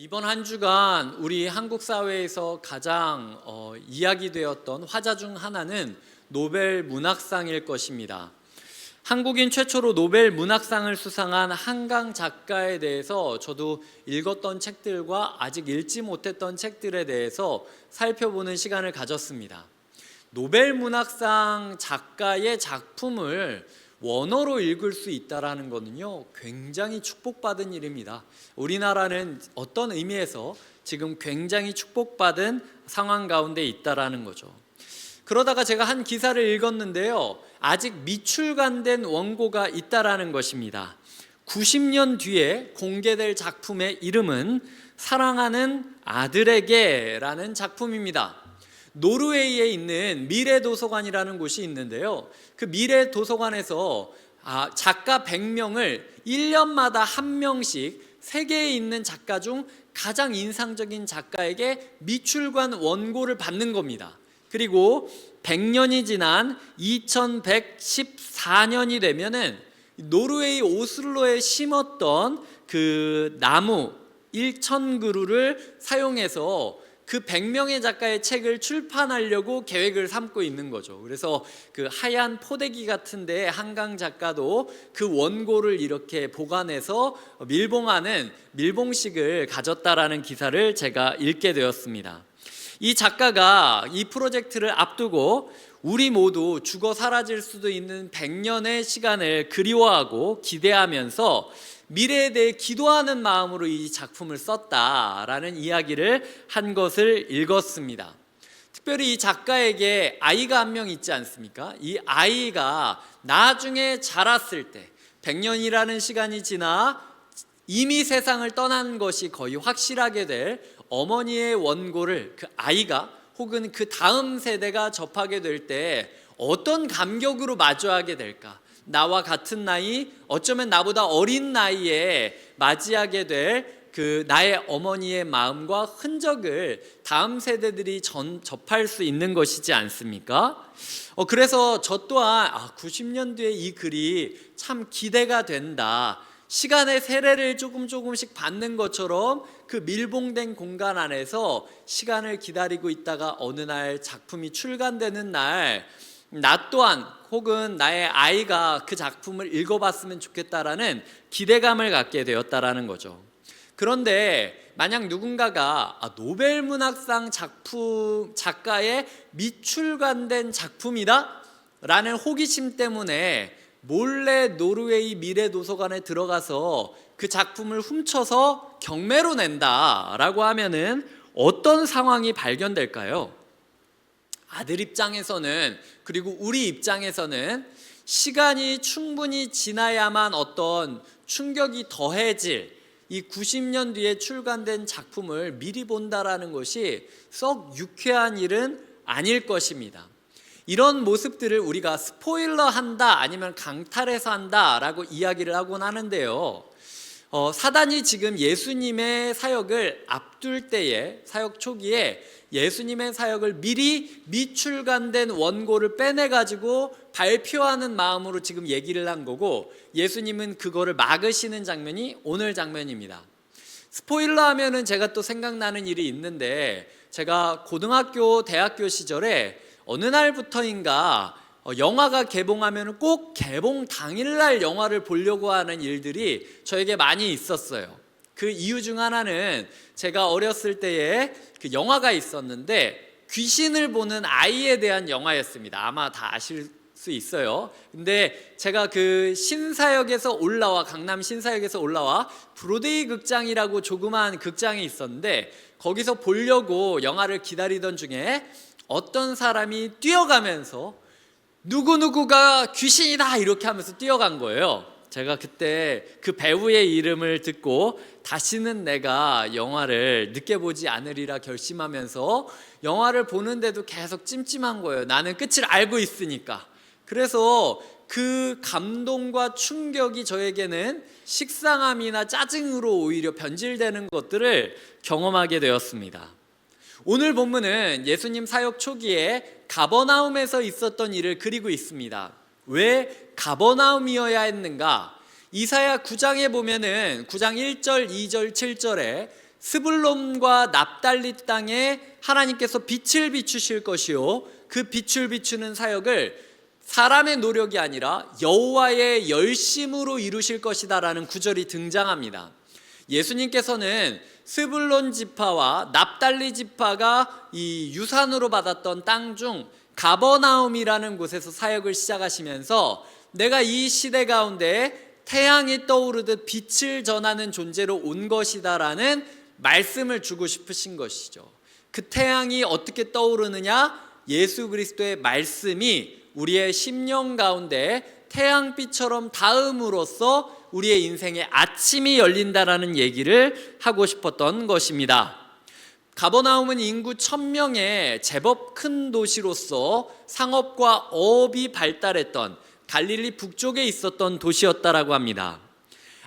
이번 한 주간 우리 한국 사회에서 가장 이야기되었던 화자 중 하나는 노벨 문학상일 것입니다. 한국인 최초로 노벨 문학상을 수상한 한강 작가에 대해서 저도 읽었던 책들과 아직 읽지 못했던 책들에 대해서 살펴보는 시간을 가졌습니다. 노벨 문학상 작가의 작품을 원어로 읽을 수 있다는 것은요, 굉장히 축복받은 일입니다. 우리나라는 어떤 의미에서 지금 굉장히 축복받은 상황 가운데 있다는 거죠. 그러다가 제가 한 기사를 읽었는데요, 아직 미출간된 원고가 있다는 것입니다. 90년 뒤에 공개될 작품의 이름은 사랑하는 아들에게라는 작품입니다. 노르웨이에 있는 미래도서관이라는 곳이 있는데요, 그 미래도서관에서 작가 100명을 1년마다 한 명씩 세계에 있는 작가 중 가장 인상적인 작가에게 미출관 원고를 받는 겁니다. 그리고 100년이 지난 2114년이 되면은 노르웨이 오슬로에 심었던 그 나무 1000그루를 사용해서 그 100명의 작가의 책을 출판하려고 계획을 삼고 있는 거죠. 그래서 그 하얀 포대기 같은데 한강 작가도 그 원고를 이렇게 보관해서 밀봉하는 밀봉식을 가졌다라는 기사를 제가 읽게 되었습니다. 이 작가가 이 프로젝트를 앞두고 우리 모두 죽어 사라질 수도 있는 100년의 시간을 그리워하고 기대하면서 미래에 대해 기도하는 마음으로 이 작품을 썼다라는 이야기를 한 것을 읽었습니다. 특별히 이 작가에게 아이가 한 명 있지 않습니까? 이 아이가 나중에 자랐을 때 100년이라는 시간이 지나 이미 세상을 떠난 것이 거의 확실하게 될 어머니의 원고를 그 아이가 혹은 그 다음 세대가 접하게 될 때 어떤 감격으로 마주하게 될까? 나와 같은 나이, 어쩌면 나보다 어린 나이에 맞이하게 될 그 나의 어머니의 마음과 흔적을 다음 세대들이 접할 수 있는 것이지 않습니까? 그래서 저 또한 90년 뒤에 이 글이 참 기대가 된다. 시간의 세례를 조금씩 받는 것처럼 그 밀봉된 공간 안에서 시간을 기다리고 있다가 어느 날 작품이 출간되는 날, 나 또한 혹은 나의 아이가 그 작품을 읽어봤으면 좋겠다라는 기대감을 갖게 되었다라는 거죠. 그런데 만약 누군가가 노벨 문학상 작가의 미출간된 작품이다 라는 호기심 때문에 몰래 노르웨이 미래도서관에 들어가서 그 작품을 훔쳐서 경매로 낸다라고 하면은 어떤 상황이 발견될까요? 아들 입장에서는, 그리고 우리 입장에서는 시간이 충분히 지나야만 어떤 충격이 더해질 이 90년 뒤에 출간된 작품을 미리 본다라는 것이 썩 유쾌한 일은 아닐 것입니다. 이런 모습들을 우리가 스포일러 한다 아니면 강탈해서 한다 라고 이야기를 하곤 하는데요, 사단이 지금 예수님의 사역을 앞둘 때에, 사역 초기에 예수님의 사역을 미리 미출간된 원고를 빼내가지고 발표하는 마음으로 지금 얘기를 한 거고, 예수님은 그거를 막으시는 장면이 오늘 장면입니다. 스포일러 하면은 제가 또 생각나는 일이 있는데, 제가 고등학교, 대학교 시절에 어느 날부터인가 영화가 개봉하면 꼭 개봉 당일날 영화를 보려고 하는 일들이 저에게 많이 있었어요. 그 이유 중 하나는 제가 어렸을 때에 그 영화가 있었는데 귀신을 보는 아이에 대한 영화였습니다. 아마 다 아실 수 있어요. 근데 제가 그 신사역에서 올라와, 강남 신사역에서 올라와 브로드웨이 극장이라고 조그마한 극장이 있었는데, 거기서 보려고 영화를 기다리던 중에 어떤 사람이 뛰어가면서 누구누구가 귀신이다 이렇게 하면서 뛰어간 거예요. 제가 그때 그 배우의 이름을 듣고 다시는 내가 영화를 늦게 보지 않으리라 결심하면서 영화를 보는데도 계속 찜찜한 거예요. 나는 끝을 알고 있으니까. 그래서 그 감동과 충격이 저에게는 식상함이나 짜증으로 오히려 변질되는 것들을 경험하게 되었습니다. 오늘 본문은 예수님 사역 초기에 가버나움에서 있었던 일을 그리고 있습니다. 왜 가버나움이어야 했는가? 이사야 9장에 보면은 9장 1절, 2절, 7절에 스불론과 납달리 땅에 하나님께서 빛을 비추실 것이요 그 빛을 비추는 사역을 사람의 노력이 아니라 여호와의 열심으로 이루실 것이다라는 구절이 등장합니다. 예수님께서는 스불론 지파와 납달리 지파가 이 유산으로 받았던 땅 중 가버나움이라는 곳에서 사역을 시작하시면서 내가 이 시대 가운데 태양이 떠오르듯 빛을 전하는 존재로 온 것이다라는 말씀을 주고 싶으신 것이죠. 그 태양이 어떻게 떠오르느냐? 예수 그리스도의 말씀이 우리의 심령 가운데 태양빛처럼 닿음으로써 우리의 인생에 아침이 열린다라는 얘기를 하고 싶었던 것입니다. 가버나움은 인구 1000명의 제법 큰 도시로서 상업과 어업이 발달했던 갈릴리 북쪽에 있었던 도시였다라고 합니다.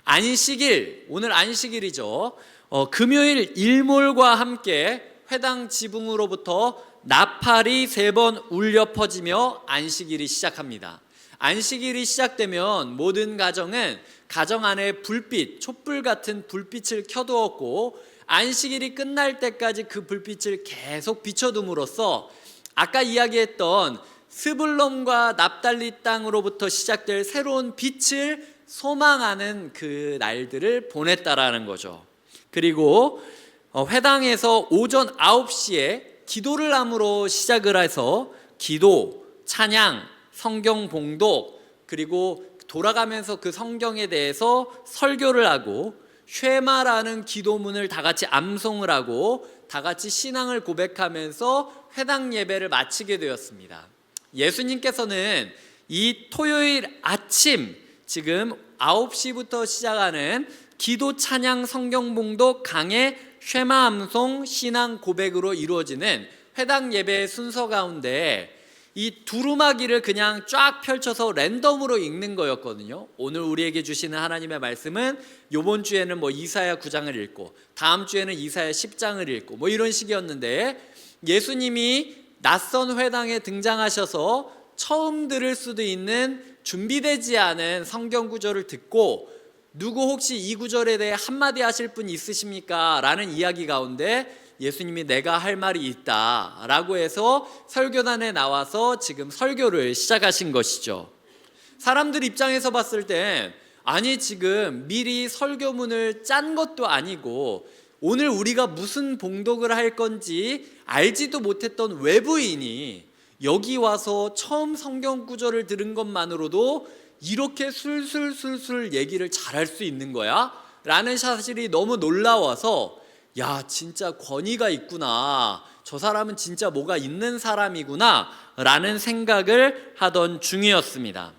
안식일, 오늘 안식일이죠. 금요일 일몰과 함께 회당 지붕으로부터 나팔이 3번 울려 퍼지며 안식일이 시작합니다. 안식일이 시작되면 모든 가정은 가정 안에 불빛, 촛불 같은 불빛을 켜두었고 안식일이 끝날 때까지 그 불빛을 계속 비춰둠으로써 아까 이야기했던 스불론과 납달리 땅으로부터 시작될 새로운 빛을 소망하는 그 날들을 보냈다라는 거죠. 그리고 회당에서 오전 9시에 기도를 함으로 시작을 해서 기도, 찬양, 성경 봉독, 그리고 돌아가면서 그 성경에 대해서 설교를 하고 쉐마라는 기도문을 다 같이 암송을 하고 다 같이 신앙을 고백하면서 회당 예배를 마치게 되었습니다. 예수님께서는 이 토요일 아침 지금 9시부터 시작하는 기도, 찬양, 성경 봉독, 강해, 쉐마 암송, 신앙 고백으로 이루어지는 회당 예배의 순서 가운데 이 두루마기를 그냥 쫙 펼쳐서 랜덤으로 읽는 거였거든요. 오늘 우리에게 주시는 하나님의 말씀은 이번 주에는 이사야 9장을 읽고 다음 주에는 이사야 10장을 읽고 이런 식이었는데 예수님이 낯선 회당에 등장하셔서 처음 들을 수도 있는 준비되지 않은 성경 구절을 듣고 누구 혹시 이 구절에 대해 한마디 하실 분 있으십니까? 라는 이야기 가운데 예수님이 내가 할 말이 있다 라고 해서 설교단에 나와서 지금 설교를 시작하신 것이죠. 사람들 입장에서 봤을 땐 아니 지금 미리 설교문을 짠 것도 아니고 오늘 우리가 무슨 봉독을 할 건지 알지도 못했던 외부인이 여기 와서 처음 성경 구절을 들은 것만으로도 이렇게 술술술술 얘기를 잘할 수 있는 거야? 라는 사실이 너무 놀라워서 야 진짜 권위가 있구나, 저 사람은 진짜 뭐가 있는 사람이구나 라는 생각을 하던 중이었습니다.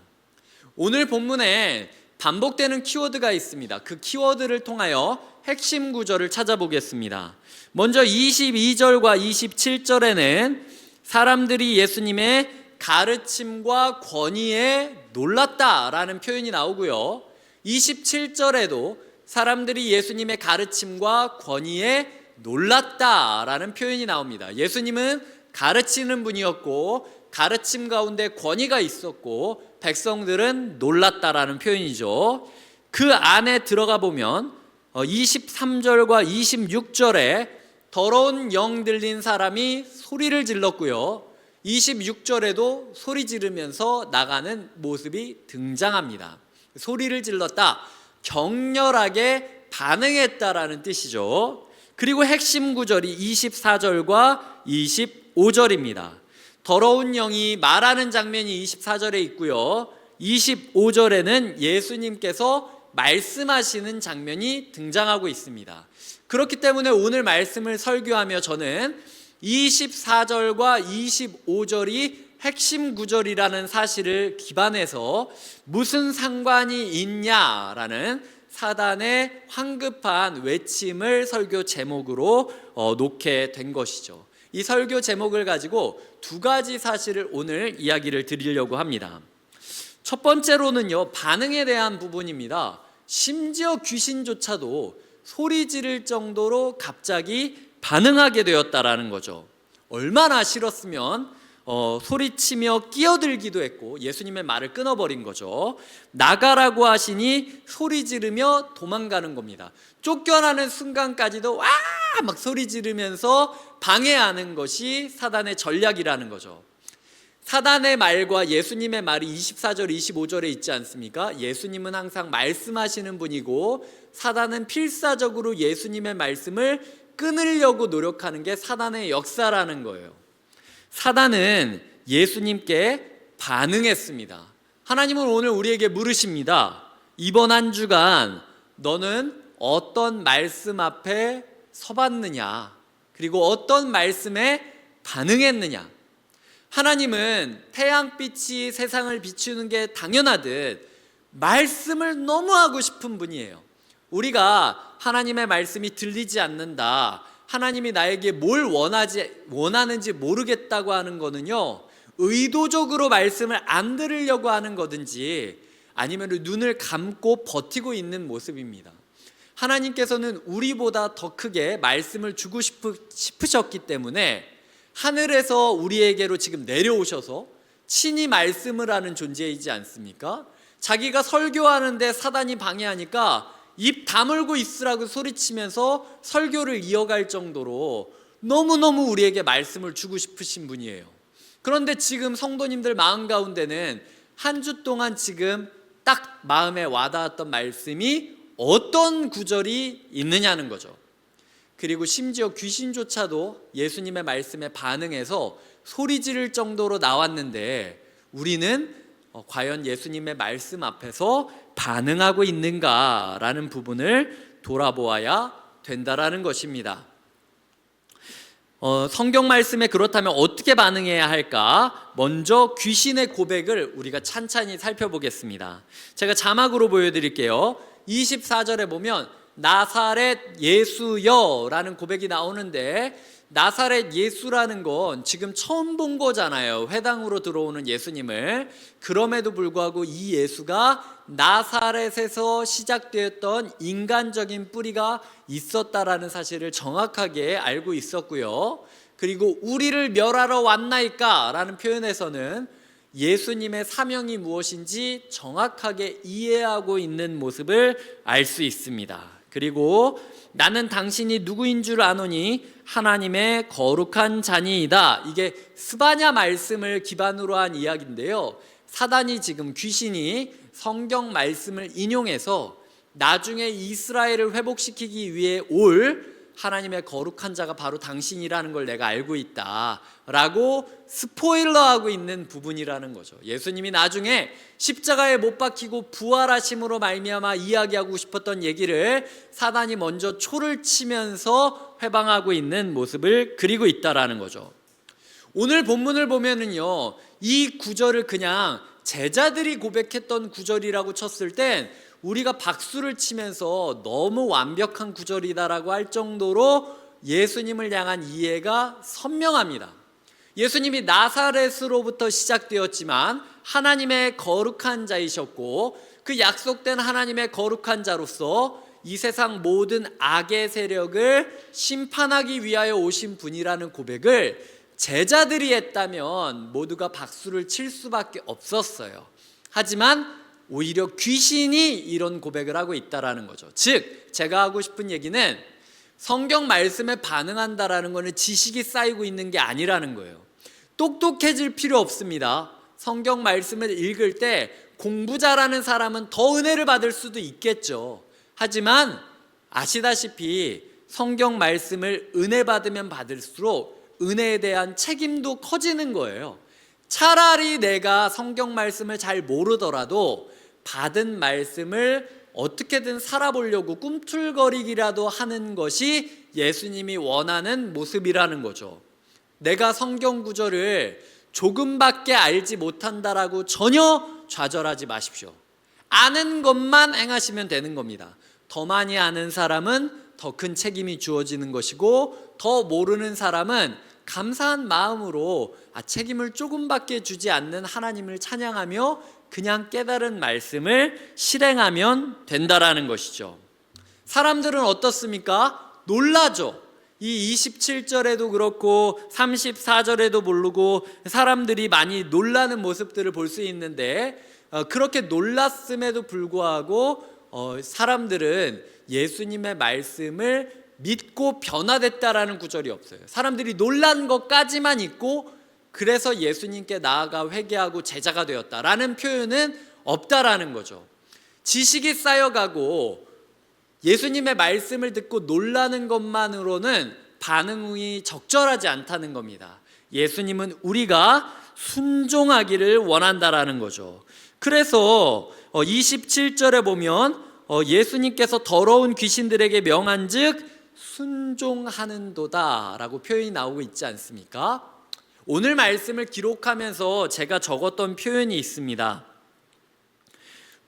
오늘 본문에 반복되는 키워드가 있습니다. 그 키워드를 통하여 핵심 구절을 찾아보겠습니다. 먼저 22절과 27절에는 사람들이 예수님의 가르침과 권위에 놀랐다라는 표현이 나오고요, 27절에도 사람들이 예수님의 가르침과 권위에 놀랐다라는 표현이 나옵니다. 예수님은 가르치는 분이었고 가르침 가운데 권위가 있었고 백성들은 놀랐다라는 표현이죠. 그 안에 들어가 보면 23절과 26절에 더러운 영 들린 사람이 소리를 질렀고요, 26절에도 소리 지르면서 나가는 모습이 등장합니다. 소리를 질렀다, 격렬하게 반응했다라는 뜻이죠. 그리고 핵심 구절이 24절과 25절입니다. 더러운 영이 말하는 장면이 24절에 있고요, 25절에는 예수님께서 말씀하시는 장면이 등장하고 있습니다. 그렇기 때문에 오늘 말씀을 설교하며 저는 24절과 25절이 핵심 구절이라는 사실을 기반해서 무슨 상관이 있냐라는 사단의 황급한 외침을 설교 제목으로 놓게 된 것이죠. 이 설교 제목을 가지고 두 가지 사실을 오늘 이야기를 드리려고 합니다. 첫 번째로는요, 반응에 대한 부분입니다. 심지어 귀신조차도 소리 지를 정도로 갑자기 반응하게 되었다라는 거죠. 얼마나 싫었으면 소리치며 끼어들기도 했고 예수님의 말을 끊어버린 거죠. 나가라고 하시니 소리 지르며 도망가는 겁니다. 쫓겨나는 순간까지도 와! 막 소리 지르면서 방해하는 것이 사단의 전략이라는 거죠. 사단의 말과 예수님의 말이 24절 25절에 있지 않습니까? 예수님은 항상 말씀하시는 분이고 사단은 필사적으로 예수님의 말씀을 끊으려고 노력하는 게 사단의 역사라는 거예요. 사단은 예수님께 반응했습니다. 하나님은 오늘 우리에게 물으십니다. 이번 한 주간 너는 어떤 말씀 앞에 서봤느냐? 그리고 어떤 말씀에 반응했느냐? 하나님은 태양빛이 세상을 비추는 게 당연하듯 말씀을 너무 하고 싶은 분이에요. 우리가 하나님의 말씀이 들리지 않는다, 하나님이 나에게 뭘 원하는지 모르겠다고 하는 거는요, 의도적으로 말씀을 안 들으려고 하는 거든지 아니면 눈을 감고 버티고 있는 모습입니다. 하나님께서는 우리보다 더 크게 말씀을 주고 싶으셨기 때문에 하늘에서 우리에게로 지금 내려오셔서 친히 말씀을 하는 존재이지 않습니까? 자기가 설교하는데 사단이 방해하니까 입 다물고 있으라고 소리치면서 설교를 이어갈 정도로 너무너무 우리에게 말씀을 주고 싶으신 분이에요. 그런데 지금 성도님들 마음 가운데는 한 주 동안 지금 딱 마음에 와닿았던 말씀이 어떤 구절이 있느냐는 거죠. 그리고 심지어 귀신조차도 예수님의 말씀에 반응해서 소리 지를 정도로 나왔는데 우리는 과연 예수님의 말씀 앞에서 반응하고 있는가라는 부분을 돌아보아야 된다라는 것입니다. 성경 말씀에 그렇다면 어떻게 반응해야 할까? 먼저 귀신의 고백을 우리가 찬찬히 살펴보겠습니다. 제가 자막으로 보여드릴게요. 24절에 보면 나사렛 예수여 라는 고백이 나오는데, 나사렛 예수라는 건 지금 처음 본 거잖아요. 회당으로 들어오는 예수님을. 그럼에도 불구하고 이 예수가 나사렛에서 시작되었던 인간적인 뿌리가 있었다라는 사실을 정확하게 알고 있었고요. 그리고 우리를 멸하러 왔나이까 라는 표현에서는 예수님의 사명이 무엇인지 정확하게 이해하고 있는 모습을 알 수 있습니다. 그리고 나는 당신이 누구인 줄 아노니 하나님의 거룩한 자니이다. 이게 스바냐 말씀을 기반으로 한 이야기인데요. 사단이 지금 귀신이 성경 말씀을 인용해서 나중에 이스라엘을 회복시키기 위해 올 하나님의 거룩한 자가 바로 당신이라는 걸 내가 알고 있다 라고 스포일러하고 있는 부분이라는 거죠. 예수님이 나중에 십자가에 못 박히고 부활하심으로 말미암아 이야기하고 싶었던 얘기를 사단이 먼저 초를 치면서 회방하고 있는 모습을 그리고 있다라는 거죠. 오늘 본문을 보면은요, 이 구절을 그냥 제자들이 고백했던 구절이라고 쳤을 땐 우리가 박수를 치면서 너무 완벽한 구절이다라고 할 정도로 예수님을 향한 이해가 선명합니다. 예수님이 나사렛으로부터 시작되었지만 하나님의 거룩한 자이셨고 그 약속된 하나님의 거룩한 자로서 이 세상 모든 악의 세력을 심판하기 위하여 오신 분이라는 고백을 제자들이 했다면 모두가 박수를 칠 수밖에 없었어요. 하지만 오히려 귀신이 이런 고백을 하고 있다라는 거죠. 즉 제가 하고 싶은 얘기는 성경 말씀에 반응한다라는 것은 지식이 쌓이고 있는 게 아니라는 거예요. 똑똑해질 필요 없습니다. 성경 말씀을 읽을 때 공부 잘하는 사람은 더 은혜를 받을 수도 있겠죠. 하지만 아시다시피 성경 말씀을 은혜 받으면 받을수록 은혜에 대한 책임도 커지는 거예요. 차라리 내가 성경 말씀을 잘 모르더라도 받은 말씀을 어떻게든 살아보려고 꿈틀거리기라도 하는 것이 예수님이 원하는 모습이라는 거죠. 내가 성경 구절을 조금밖에 알지 못한다라고 전혀 좌절하지 마십시오. 아는 것만 행하시면 되는 겁니다. 더 많이 아는 사람은 더 큰 책임이 주어지는 것이고, 더 모르는 사람은 감사한 마음으로 책임을 조금밖에 주지 않는 하나님을 찬양하며 그냥 깨달은 말씀을 실행하면 된다라는 것이죠. 사람들은 어떻습니까? 놀라죠. 이 27절에도 그렇고 34절에도 모르고 사람들이 많이 놀라는 모습들을 볼 수 있는데, 그렇게 놀랐음에도 불구하고 사람들은 예수님의 말씀을 믿고 변화됐다라는 구절이 없어요. 사람들이 놀란 것까지만 있고 그래서 예수님께 나아가 회개하고 제자가 되었다라는 표현은 없다라는 거죠. 지식이 쌓여가고 예수님의 말씀을 듣고 놀라는 것만으로는 반응이 적절하지 않다는 겁니다. 예수님은 우리가 순종하기를 원한다라는 거죠. 그래서 27절에 보면 예수님께서 더러운 귀신들에게 명한즉 순종하는도다 라고 표현이 나오고 있지 않습니까? 오늘 말씀을 기록하면서 제가 적었던 표현이 있습니다.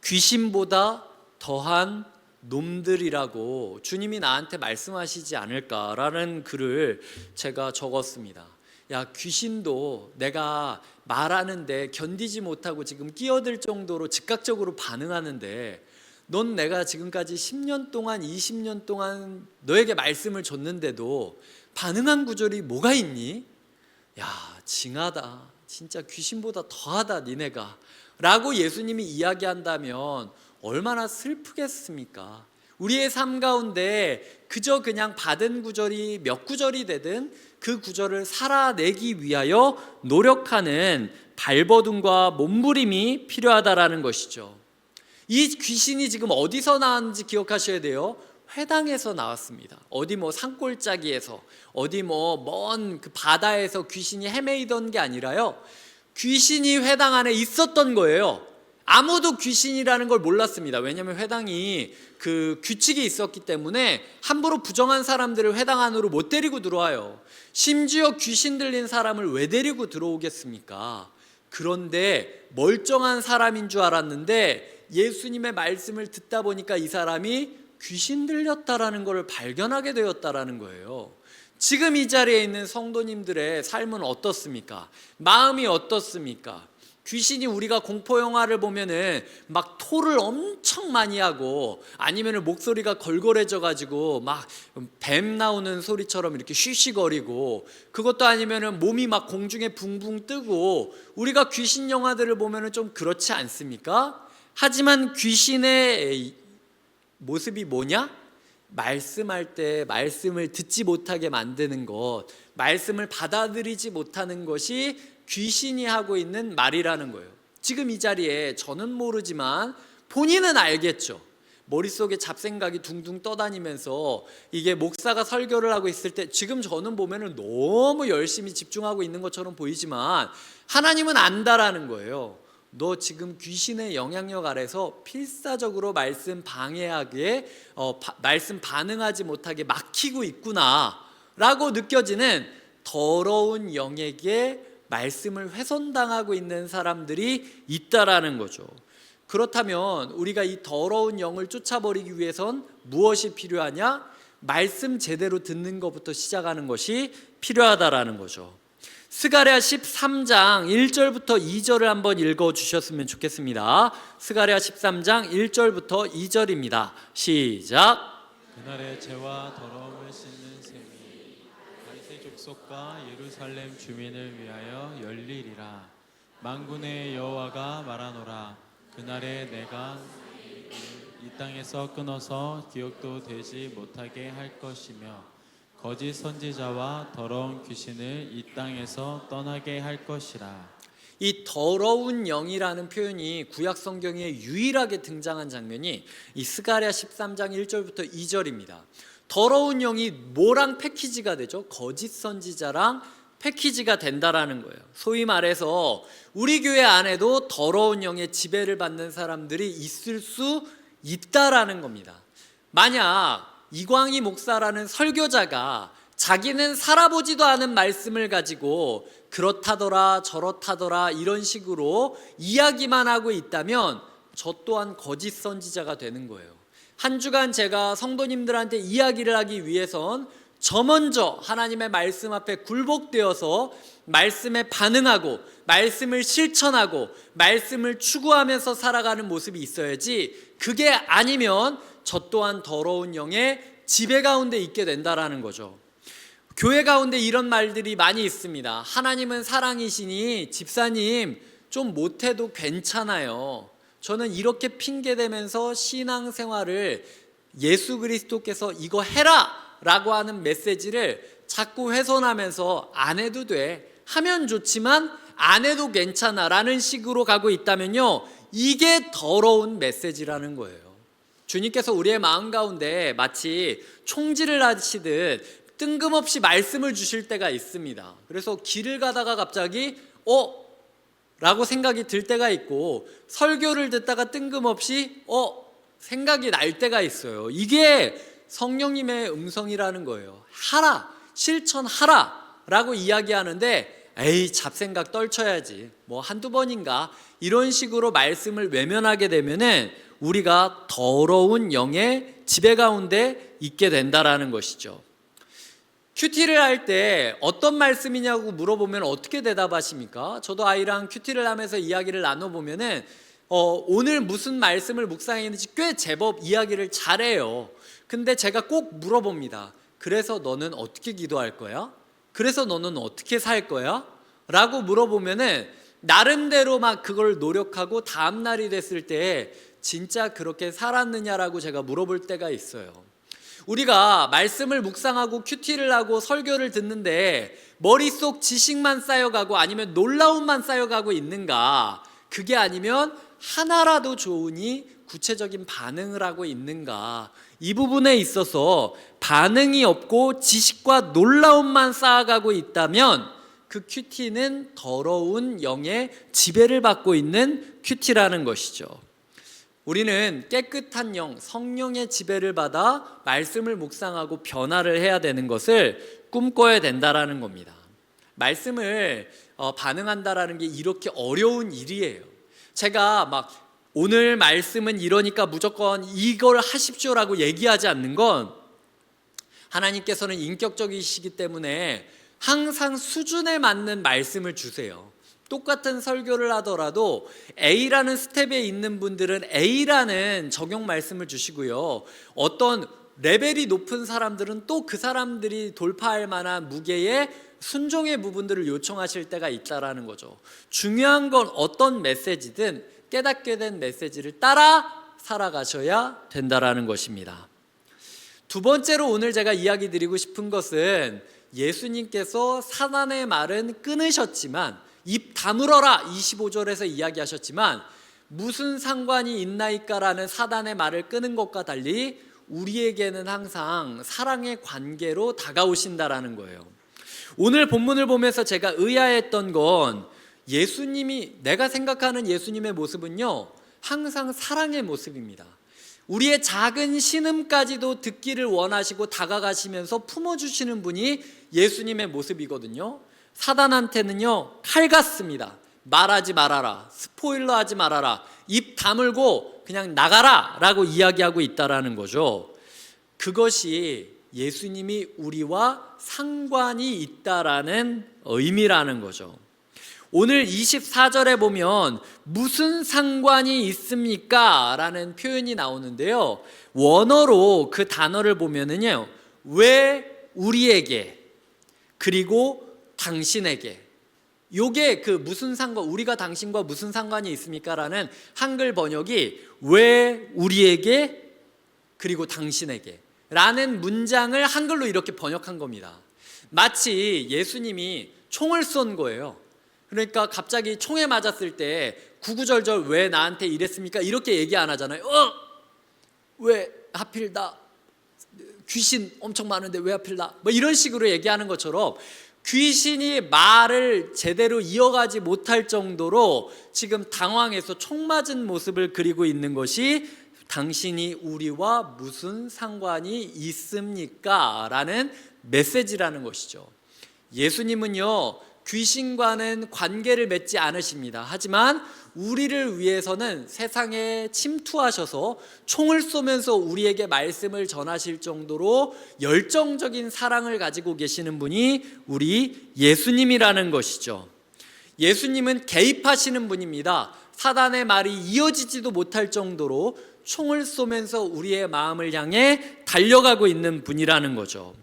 귀신보다 더한 놈들이라고 주님이 나한테 말씀하시지 않을까라는 글을 제가 적었습니다. 야, 귀신도 내가 말하는데 견디지 못하고 지금 끼어들 정도로 즉각적으로 반응하는데, 넌 내가 지금까지 10년 동안 20년 동안 너에게 말씀을 줬는데도 반응한 구절이 뭐가 있니? 야, 징하다. 진짜 귀신보다 더하다 니네가 라고 예수님이 이야기한다면 얼마나 슬프겠습니까? 우리의 삶 가운데 그저 그냥 받은 구절이 몇 구절이 되든 그 구절을 살아내기 위하여 노력하는 발버둥과 몸부림이 필요하다라는 것이죠. 이 귀신이 지금 어디서 나왔는지 기억하셔야 돼요. 회당에서 나왔습니다. 어디 산골짜기에서, 어디 먼 그 바다에서 귀신이 헤매이던 게 아니라요, 귀신이 회당 안에 있었던 거예요. 아무도 귀신이라는 걸 몰랐습니다. 왜냐하면 회당이 그 규칙이 있었기 때문에 함부로 부정한 사람들을 회당 안으로 못 데리고 들어와요. 심지어 귀신 들린 사람을 왜 데리고 들어오겠습니까? 그런데 멀쩡한 사람인 줄 알았는데 예수님의 말씀을 듣다 보니까 이 사람이 귀신 들렸다라는 것을 발견하게 되었다라는 거예요. 지금 이 자리에 있는 성도님들의 삶은 어떻습니까? 마음이 어떻습니까? 귀신이, 우리가 공포 영화를 보면은 막 토를 엄청 많이 하고 아니면은 목소리가 걸걸해져 가지고 막 뱀 나오는 소리처럼 이렇게 쉬쉬거리고, 그것도 아니면은 몸이 막 공중에 붕붕 뜨고, 우리가 귀신 영화들을 보면은 좀 그렇지 않습니까? 하지만 귀신의 모습이 뭐냐? 말씀할 때 말씀을 듣지 못하게 만드는 것, 말씀을 받아들이지 못하는 것이 귀신이 하고 있는 말이라는 거예요. 지금 이 자리에 저는 모르지만 본인은 알겠죠. 머릿속에 잡생각이 둥둥 떠다니면서 이게 목사가 설교를 하고 있을 때 지금 저는 보면은 너무 열심히 집중하고 있는 것처럼 보이지만 하나님은 안다라는 거예요. 너 지금 귀신의 영향력 아래서 필사적으로 말씀 방해하게, 말씀 반응하지 못하게 막히고 있구나 라고 느껴지는 더러운 영에게 말씀을 훼손당하고 있는 사람들이 있다라는 거죠. 그렇다면 우리가 이 더러운 영을 쫓아버리기 위해선 무엇이 필요하냐? 말씀 제대로 듣는 것부터 시작하는 것이 필요하다라는 거죠. 스가랴 13장 1절부터 2절을 한번 읽어주셨으면 좋겠습니다. 스가랴 13장 1절부터 2절입니다. 시작. 그날의 죄와 더러움을 씻는 셈이 다윗의 족속과 예루살렘 주민을 위하여 열리리라. 만군의 여호와가 말하노라. 그날에 내가 이 땅에서 끊어서 기억도 되지 못하게 할 것이며 거짓 선지자와 더러운 귀신을 이 땅에서 떠나게 할 것이라. 이 더러운 영이라는 표현이 구약 성경에 유일하게 등장한 장면이 이 스가랴 13장 1절부터 2절입니다. 더러운 영이 뭐랑 패키지가 되죠? 거짓 선지자랑 패키지가 된다라는 거예요. 소위 말해서 우리 교회 안에도 더러운 영의 지배를 받는 사람들이 있을 수 있다라는 겁니다. 만약 이광희 목사라는 설교자가 자기는 살아보지도 않은 말씀을 가지고 그렇다더라 저렇다더라 이런 식으로 이야기만 하고 있다면 저 또한 거짓 선지자가 되는 거예요. 한 주간 제가 성도님들한테 이야기를 하기 위해선 저 먼저 하나님의 말씀 앞에 굴복되어서 말씀에 반응하고 말씀을 실천하고 말씀을 추구하면서 살아가는 모습이 있어야지, 그게 아니면 저 또한 더러운 영의 지배 가운데 있게 된다라는 거죠. 교회 가운데 이런 말들이 많이 있습니다. 하나님은 사랑이시니 집사님 좀 못해도 괜찮아요. 저는 이렇게 핑계대면서 신앙생활을 예수 그리스도께서 이거 해라 라고 하는 메시지를 자꾸 훼손하면서 안 해도 돼, 하면 좋지만 안 해도 괜찮아 라는 식으로 가고 있다면요, 이게 더러운 메시지라는 거예요. 주님께서 우리의 마음 가운데 마치 총질을 하시듯 뜬금없이 말씀을 주실 때가 있습니다. 그래서 길을 가다가 갑자기 라고 생각이 들 때가 있고, 설교를 듣다가 뜬금없이 생각이 날 때가 있어요. 이게 성령님의 음성이라는 거예요. 하라, 실천하라 라고 이야기하는데, 에이 잡생각 떨쳐야지, 뭐 한두 번인가, 이런 식으로 말씀을 외면하게 되면은 우리가 더러운 영의 지배 가운데 있게 된다라는 것이죠. 큐티를 할 때 어떤 말씀이냐고 물어보면 어떻게 대답하십니까? 저도 아이랑 큐티를 하면서 이야기를 나눠보면은 오늘 무슨 말씀을 묵상했는지 꽤 제법 이야기를 잘해요. 근데 제가 꼭 물어봅니다. 그래서 너는 어떻게 기도할 거야? 그래서 너는 어떻게 살 거야? 라고 물어보면은 나름대로 막 그걸 노력하고 다음 날이 됐을 때 진짜 그렇게 살았느냐라고 제가 물어볼 때가 있어요. 우리가 말씀을 묵상하고 큐티를 하고 설교를 듣는데 머릿속 지식만 쌓여가고 아니면 놀라움만 쌓여가고 있는가? 그게 아니면 하나라도 좋으니 구체적인 반응을 하고 있는가? 이 부분에 있어서 반응이 없고 지식과 놀라움만 쌓아가고 있다면 그 큐티는 더러운 영의 지배를 받고 있는 큐티라는 것이죠. 우리는 깨끗한 영, 성령의 지배를 받아 말씀을 묵상하고 변화를 해야 되는 것을 꿈꿔야 된다라는 겁니다. 말씀을 반응한다라는 게 이렇게 어려운 일이에요. 제가 막 오늘 말씀은 이러니까 무조건 이걸 하십시오라고 얘기하지 않는 건, 하나님께서는 인격적이시기 때문에 항상 수준에 맞는 말씀을 주세요. 똑같은 설교를 하더라도 A라는 스텝에 있는 분들은 A라는 적용 말씀을 주시고요, 어떤 레벨이 높은 사람들은 또 그 사람들이 돌파할 만한 무게의 순종의 부분들을 요청하실 때가 있다라는 거죠. 중요한 건 어떤 메시지든 깨닫게 된 메시지를 따라 살아가셔야 된다라는 것입니다. 두 번째로 오늘 제가 이야기 드리고 싶은 것은, 예수님께서 사단의 말은 끊으셨지만, 입 다물어라 25절에서 이야기하셨지만 무슨 상관이 있나이까라는 사단의 말을 끄는 것과 달리 우리에게는 항상 사랑의 관계로 다가오신다라는 거예요. 오늘 본문을 보면서 제가 의아했던 건, 예수님이, 내가 생각하는 예수님의 모습은요 항상 사랑의 모습입니다. 우리의 작은 신음까지도 듣기를 원하시고 다가가시면서 품어주시는 분이 예수님의 모습이거든요. 사단한테는요 칼 같습니다. 말하지 말아라, 스포일러 하지 말아라, 입 다물고 그냥 나가라 라고 이야기하고 있다라는 거죠. 그것이 예수님이 우리와 상관이 있다라는 의미라는 거죠. 오늘 24절에 보면 무슨 상관이 있습니까? 라는 표현이 나오는데요, 원어로 그 단어를 보면은요, 왜 우리에게 그리고 당신에게, 요게 그 무슨 상관, 우리가 당신과 무슨 상관이 있습니까? 라는 한글 번역이 왜 우리에게 그리고 당신에게 라는 문장을 한글로 이렇게 번역한 겁니다. 마치 예수님이 총을 쏜 거예요. 그러니까 갑자기 총에 맞았을 때 구구절절 왜 나한테 이랬습니까? 이렇게 얘기 안 하잖아요. 왜 하필 나, 귀신 엄청 많은데 왜 하필 나, 뭐 이런 식으로 얘기하는 것처럼 귀신이 말을 제대로 이어가지 못할 정도로 지금 당황해서 총 맞은 모습을 그리고 있는 것이 당신이 우리와 무슨 상관이 있습니까? 라는 메시지라는 것이죠. 예수님은요 귀신과는 관계를 맺지 않으십니다. 하지만 우리를 위해서는 세상에 침투하셔서 총을 쏘면서 우리에게 말씀을 전하실 정도로 열정적인 사랑을 가지고 계시는 분이 우리 예수님이라는 것이죠. 예수님은 개입하시는 분입니다. 사단의 말이 이어지지도 못할 정도로 총을 쏘면서 우리의 마음을 향해 달려가고 있는 분이라는 거죠.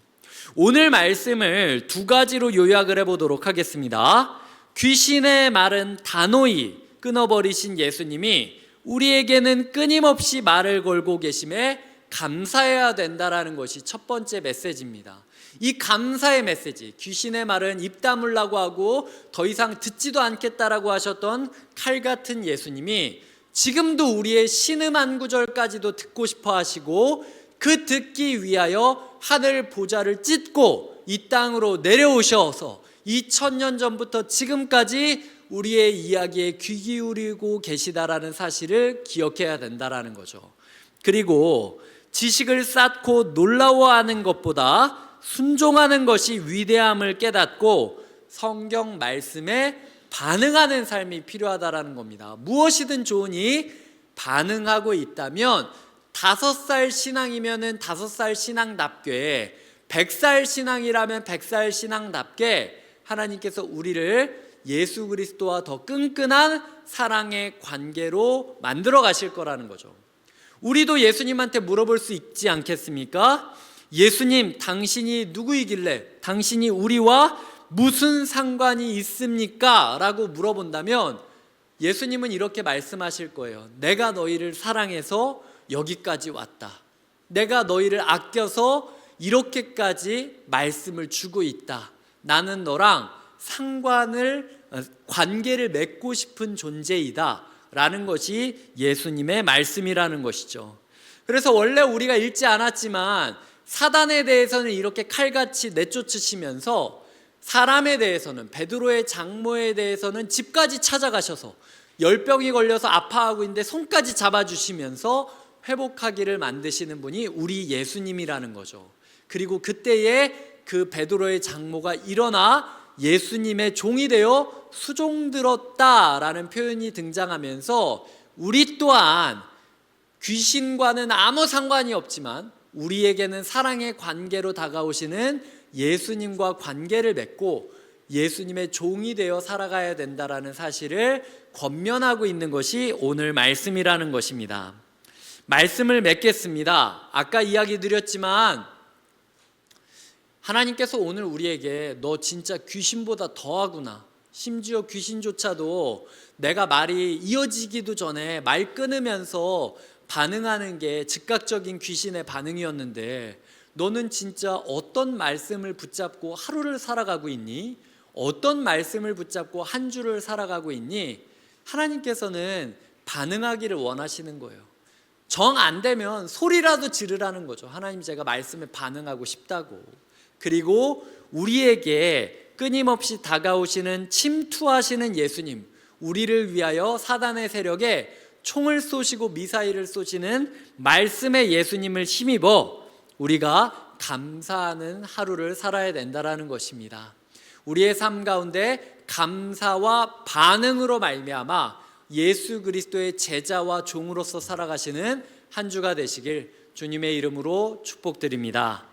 오늘 말씀을 두 가지로 요약을 해보도록 하겠습니다. 귀신의 말은 단호히 끊어버리신 예수님이 우리에게는 끊임없이 말을 걸고 계심에 감사해야 된다라는 것이 첫 번째 메시지입니다. 이 감사의 메시지, 귀신의 말은 입 다물라고 하고 더 이상 듣지도 않겠다라고 하셨던 칼 같은 예수님이 지금도 우리의 신음 한 구절까지도 듣고 싶어 하시고 그 듣기 위하여 하늘 보좌를 찢고 이 땅으로 내려오셔서 2000년 전부터 지금까지 우리의 이야기에 귀 기울이고 계시다라는 사실을 기억해야 된다라는 거죠. 그리고 지식을 쌓고 놀라워하는 것보다 순종하는 것이 위대함을 깨닫고 성경 말씀에 반응하는 삶이 필요하다라는 겁니다. 무엇이든 좋으니 반응하고 있다면 5살 신앙이면은 5살 신앙답게, 100살 신앙이라면 100살 신앙답게 하나님께서 우리를 예수 그리스도와 더 끈끈한 사랑의 관계로 만들어 가실 거라는 거죠. 우리도 예수님한테 물어볼 수 있지 않겠습니까? 예수님, 당신이 누구이길래, 당신이 우리와 무슨 상관이 있습니까? 라고 물어본다면 예수님은 이렇게 말씀하실 거예요. 내가 너희를 사랑해서 여기까지 왔다. 내가 너희를 아껴서 이렇게까지 말씀을 주고 있다. 나는 너랑 관계를 맺고 싶은 존재이다 라는 것이 예수님의 말씀이라는 것이죠. 그래서 원래 우리가 읽지 않았지만 사단에 대해서는 이렇게 칼같이 내쫓으시면서 사람에 대해서는, 베드로의 장모에 대해서는 집까지 찾아가셔서 열병이 걸려서 아파하고 있는데 손까지 잡아주시면서 회복하기를 만드시는 분이 우리 예수님이라는 거죠. 그리고 그때에 그 베드로의 장모가 일어나 예수님의 종이 되어 수종들었다라는 표현이 등장하면서 우리 또한 귀신과는 아무 상관이 없지만 우리에게는 사랑의 관계로 다가오시는 예수님과 관계를 맺고 예수님의 종이 되어 살아가야 된다라는 사실을 권면하고 있는 것이 오늘 말씀이라는 것입니다. 말씀을 맺겠습니다. 아까 이야기 드렸지만 하나님께서 오늘 우리에게 너 진짜 귀신보다 더하구나, 심지어 귀신조차도 내가 말이 이어지기도 전에 말 끊으면서 반응하는 게 즉각적인 귀신의 반응이었는데 너는 진짜 어떤 말씀을 붙잡고 하루를 살아가고 있니? 어떤 말씀을 붙잡고 한 주를 살아가고 있니? 하나님께서는 반응하기를 원하시는 거예요. 정 안 되면 소리라도 지르라는 거죠. 하나님, 제가 말씀에 반응하고 싶다고. 그리고 우리에게 끊임없이 다가오시는, 침투하시는 예수님, 우리를 위하여 사단의 세력에 총을 쏘시고 미사일을 쏘시는 말씀의 예수님을 힘입어 우리가 감사하는 하루를 살아야 된다라는 것입니다. 우리의 삶 가운데 감사와 반응으로 말미암아 예수 그리스도의 제자와 종으로서 살아가시는 한 주가 되시길 주님의 이름으로 축복드립니다.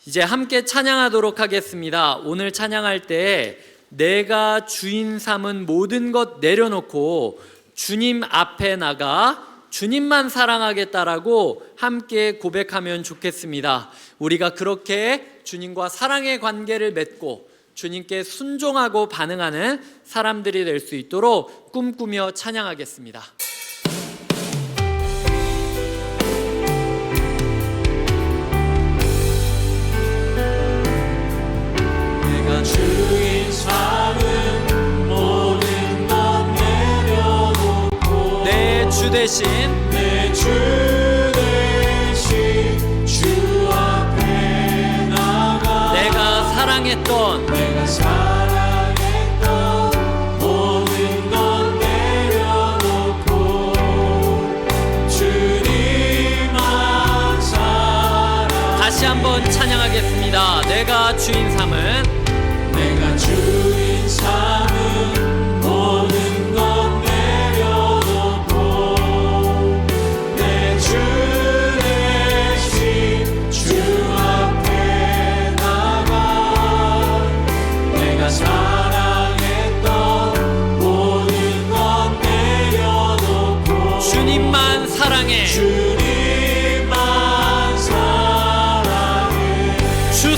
이제 함께 찬양하도록 하겠습니다. 오늘 찬양할 때 내가 주인 삼은 모든 것 내려놓고 주님 앞에 나가 주님만 사랑하겠다라고 함께 고백하면 좋겠습니다. 우리가 그렇게 주님과 사랑의 관계를 맺고 주님께 순종하고 반응하는 사람들이 될 수 있도록 꿈꾸며 찬양하겠습니다. 내가 주인 삼은 모든 것 내려놓고 내 주 대신 내 주 대신 주 앞에 나가 내가 사랑했던 모든 것 내려놓고 주님만 사랑. 다시 한번 찬양하겠습니다. 내가 주인 삼은 내가 주인 삼은 모든 것 내려놓고 내 주 대신 주 앞에 나가 내가 사랑했던 모든 것 내려놓고 주님만 사랑해. 주님만 사랑해. 주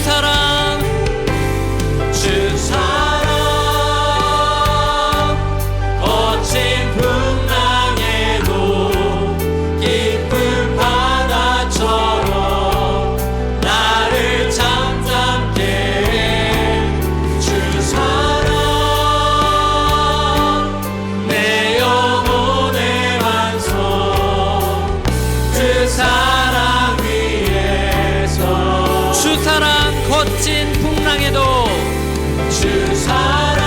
거친 풍랑에도 주 사랑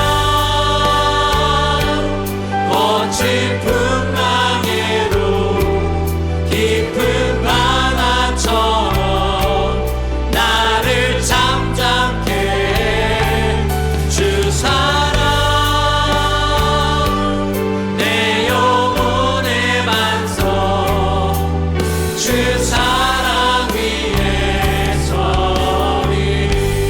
거친 풍랑에도 깊은 바다처럼 나를 잠잠케 해. 주 사랑 내 영혼의 반석 주 사랑 위에 서리.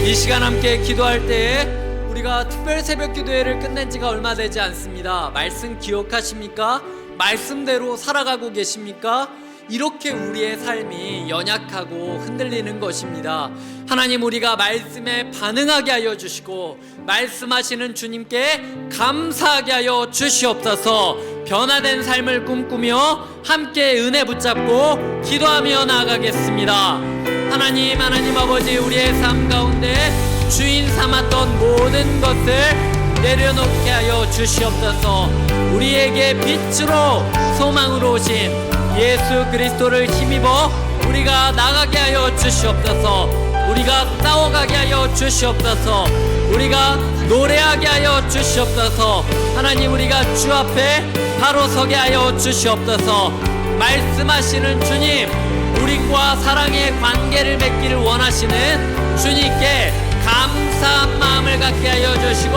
이 시간 함께 기도할 때에 우리가 특별 새벽 기도회를 끝낸 지가 얼마 되지 않습니다. 말씀 기억하십니까? 말씀대로 살아가고 계십니까? 이렇게 우리의 삶이 연약하고 흔들리는 것입니다. 하나님, 우리가 말씀에 반응하게 하여 주시고 말씀하시는 주님께 감사하게 하여 주시옵소서. 변화된 삶을 꿈꾸며 함께 은혜 붙잡고 기도하며 나아가겠습니다. 하나님 아버지, 우리의 삶 가운데 주인 삼았던 모든 것을 내려놓게 하여 주시옵소서. 우리에게 빛으로 소망으로 오신 예수 그리스도를 힘입어 우리가 나가게 하여 주시옵소서. 우리가 싸워가게 하여 주시옵소서. 우리가 노래하게 하여 주시옵소서. 하나님, 우리가 주 앞에 바로 서게 하여 주시옵소서. 말씀하시는 주님, 우리과 사랑의 관계를 맺기를 원하시는 주님께 감사한 마음을 갖게 하여 주시고,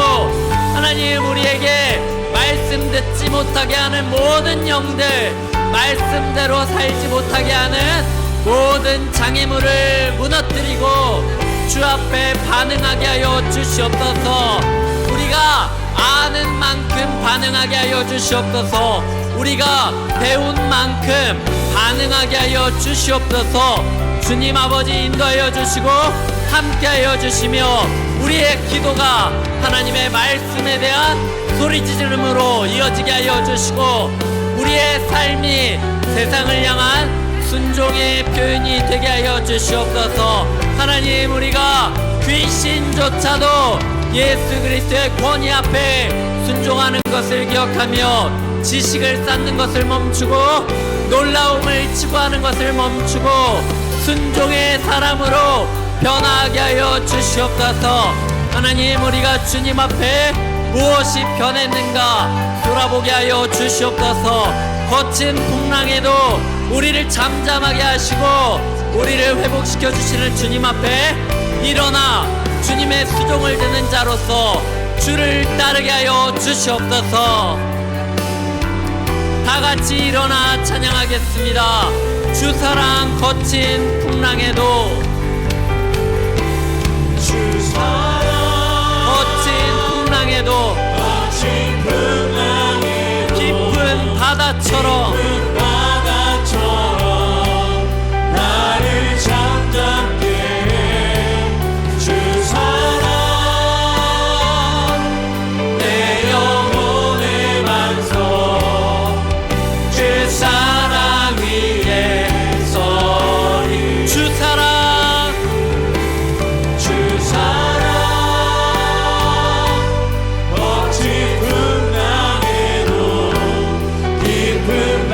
하나님, 우리에게 말씀 듣지 못하게 하는 모든 영들, 말씀대로 살지 못하게 하는 모든 장애물을 무너뜨리고 주 앞에 반응하게 하여 주시옵소서. 우리가 아는 만큼 반응하게 하여 주시옵소서. 우리가 배운 만큼 반응하게 하여 주시옵소서. 주님 아버지, 인도하여 주시고 함께하여 주시며 우리의 기도가 하나님의 말씀에 대한 소리지르므로 이어지게 하여 주시고, 우리의 삶이 세상을 향한 순종의 표현이 되게 하여 주시옵소서. 하나님, 우리가 귀신조차도 예수 그리스도의 권위 앞에 순종하는 것을 기억하며 지식을 쌓는 것을 멈추고 놀라움을 추구하는 것을 멈추고 순종의 사람으로 변화하게 하여 주시옵소서. 하나님, 우리가 주님 앞에 무엇이 변했는가 돌아보게 하여 주시옵소서. 거친 풍랑에도 우리를 잠잠하게 하시고 우리를 회복시켜 주시는 주님 앞에 일어나 주님의 수종을 듣는 자로서 주를 따르게 하여 주시옵소서. 다 같이 일어나 찬양하겠습니다. 주 사랑 거친 풍랑에도, 주 사랑 거친 풍랑에도 거친 풍랑에도 깊은 바다처럼 깊은 바다처럼 나를 잠잠케 해. 주 사랑 내 영혼의 반석 주 사랑 위에 서리. 주 사랑 주 사랑 거친 풍랑에도 깊은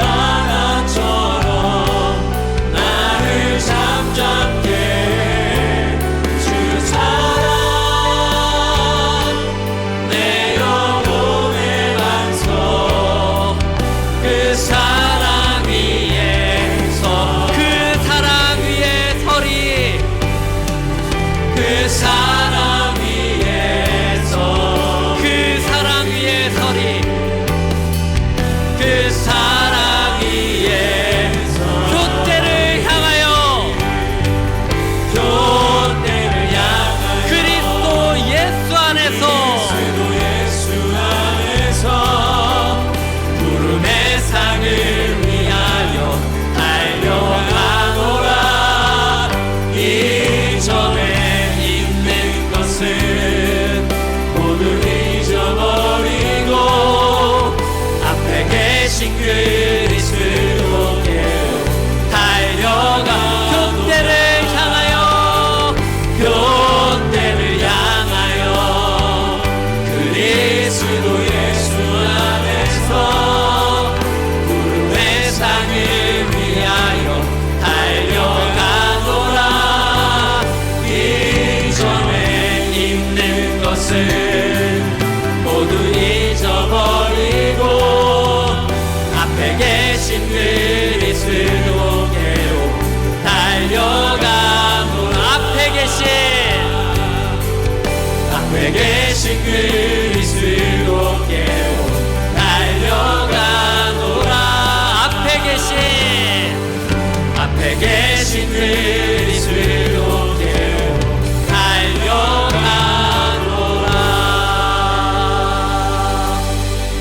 계신 그리스도 깨워 달려가노라. 앞에 계신 그리스도 깨워 달려가노라.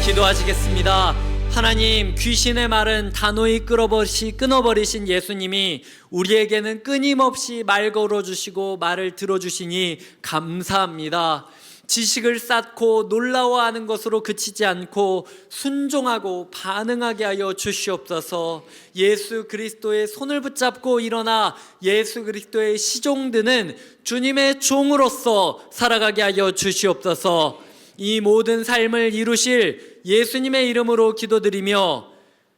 기도하시겠습니다. 하나님, 귀신의 말은 단호히 끊어버리신 예수님이 우리에게는 끊임없이 말 걸어주시고 말을 들어주시니 감사합니다. 지식을 쌓고 놀라워하는 것으로 그치지 않고 순종하고 반응하게 하여 주시옵소서. 예수 그리스도의 손을 붙잡고 일어나 예수 그리스도의 시종드는 주님의 종으로서 살아가게 하여 주시옵소서. 이 모든 삶을 이루실 예수님의 이름으로 기도드리며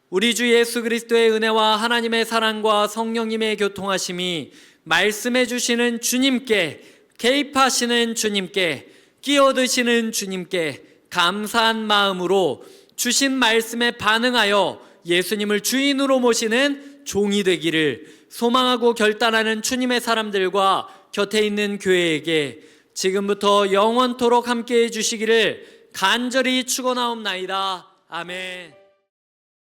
우리 주 예수 그리스도의 은혜와 하나님의 사랑과 성령님의 교통하심이 말씀해 주시는 주님께, 개입하시는 주님께, 끼어드시는 주님께 감사한 마음으로 주신 말씀에 반응하여 예수님을 주인으로 모시는 종이 되기를 소망하고 결단하는 주님의 사람들과 곁에 있는 교회에게 지금부터 영원토록 함께해 주시기를 간절히 축원하옵나이다. 아멘.